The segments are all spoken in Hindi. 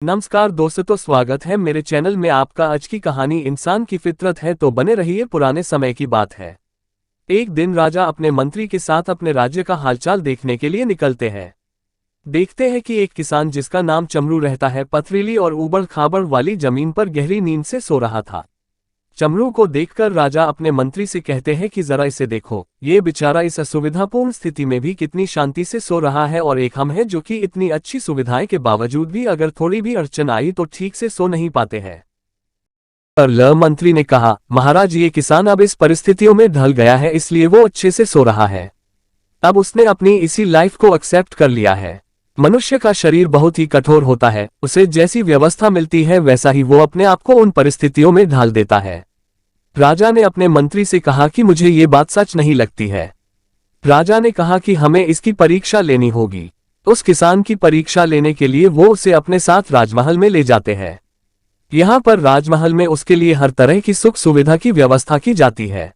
नमस्कार दोस्तों, स्वागत है मेरे चैनल में आपका। आज की कहानी इंसान की फितरत है, तो बने रहिए। पुराने समय की बात है। एक दिन राजा अपने मंत्री के साथ अपने राज्य का हालचाल देखने के लिए निकलते हैं। देखते हैं कि एक किसान जिसका नाम चमरू रहता है, पथरीली और ऊबड़ खाबड़ वाली जमीन पर गहरी नींद से सो रहा था। चमरू को देखकर राजा अपने मंत्री से कहते हैं कि जरा इसे देखो, ये बेचारा इस असुविधापूर्ण स्थिति में भी कितनी शांति से सो रहा है, और एक हम हैं जो कि इतनी अच्छी सुविधाएं के बावजूद भी अगर थोड़ी भी अड़चन आई तो ठीक से सो नहीं पाते हैं। पर मंत्री ने कहा, महाराज, ये किसान अब इस परिस्थितियों में ढल गया है, इसलिए वो अच्छे से सो रहा है। अब उसने अपनी इसी लाइफ को एक्सेप्ट कर लिया है। मनुष्य का शरीर बहुत ही कठोर होता है, उसे जैसी व्यवस्था मिलती है वैसा ही वो अपने आप को उन परिस्थितियों में ढाल देता है। राजा ने अपने मंत्री से कहा कि मुझे ये बात सच नहीं लगती है। राजा ने कहा कि हमें इसकी परीक्षा लेनी होगी। उस किसान की परीक्षा लेने के लिए वो उसे अपने साथ राजमहल में ले जाते हैं। यहाँ पर राजमहल में उसके लिए हर तरह की सुख सुविधा की व्यवस्था की जाती है।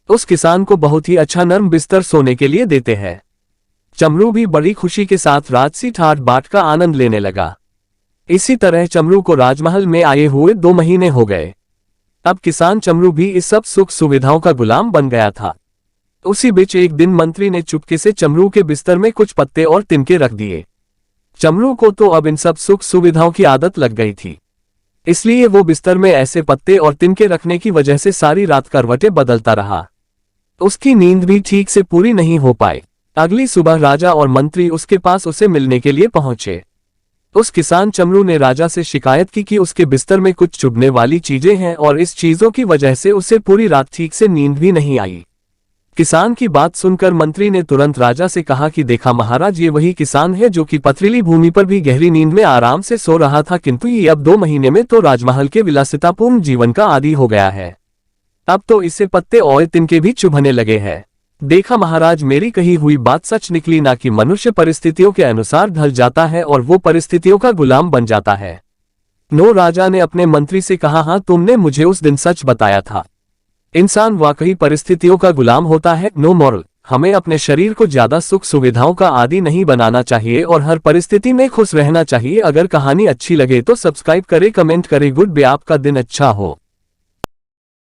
उस किसान को बहुत ही अच्छा नर्म बिस्तर सोने के लिए देते हैं। चमरू भी बड़ी खुशी के साथ राजसी ठाट बाट का आनंद लेने लगा। इसी तरह चमरू को राजमहल में आए हुए 2 महीने हो गए। अब किसान चमरू भी इस सब सुख सुविधाओं का गुलाम बन गया था। उसी बीच एक दिन मंत्री ने चुपके से चमरू के बिस्तर में कुछ पत्ते और तिनके रख दिए। चमरू को तो अब इन सब सुख सुविधाओं की आदत लग गई थी, इसलिए वो बिस्तर में ऐसे पत्ते और तिनके रखने की वजह से सारी रात करवटें बदलता रहा। उसकी नींद भी ठीक से पूरी नहीं हो पाई। अगली सुबह राजा और मंत्री उसके पास उसे मिलने के लिए पहुंचे। उस किसान चमरू ने राजा से शिकायत की कि उसके बिस्तर में कुछ चुभने वाली चीजें हैं और इस चीजों की वजह से उसे पूरी रात ठीक से नींद भी नहीं आई। किसान की बात सुनकर मंत्री ने तुरंत राजा से कहा कि देखा महाराज, ये वही किसान है जो कि पथरीली भूमि पर भी गहरी नींद में आराम से सो रहा था, किंतु ये अब 2 महीने में तो राजमहल के विलासितापूर्ण जीवन का आदी हो गया है। अब तो इससे पत्ते और तिनके भी चुभने लगे हैं। देखा महाराज, मेरी कही हुई बात सच निकली ना कि मनुष्य परिस्थितियों के अनुसार ढल जाता है और वो परिस्थितियों का गुलाम बन जाता है। नो, राजा ने अपने मंत्री से कहा, हाँ, तुमने मुझे उस दिन सच बताया था। इंसान वाकई परिस्थितियों का गुलाम होता है। नो मॉरल, हमें अपने शरीर को ज्यादा सुख सुविधाओं का आदी नहीं बनाना चाहिए और हर परिस्थिति में खुश रहना चाहिए। अगर कहानी अच्छी लगे तो सब्सक्राइब करें, कमेंट करें। गुड बाय, आपका दिन अच्छा हो।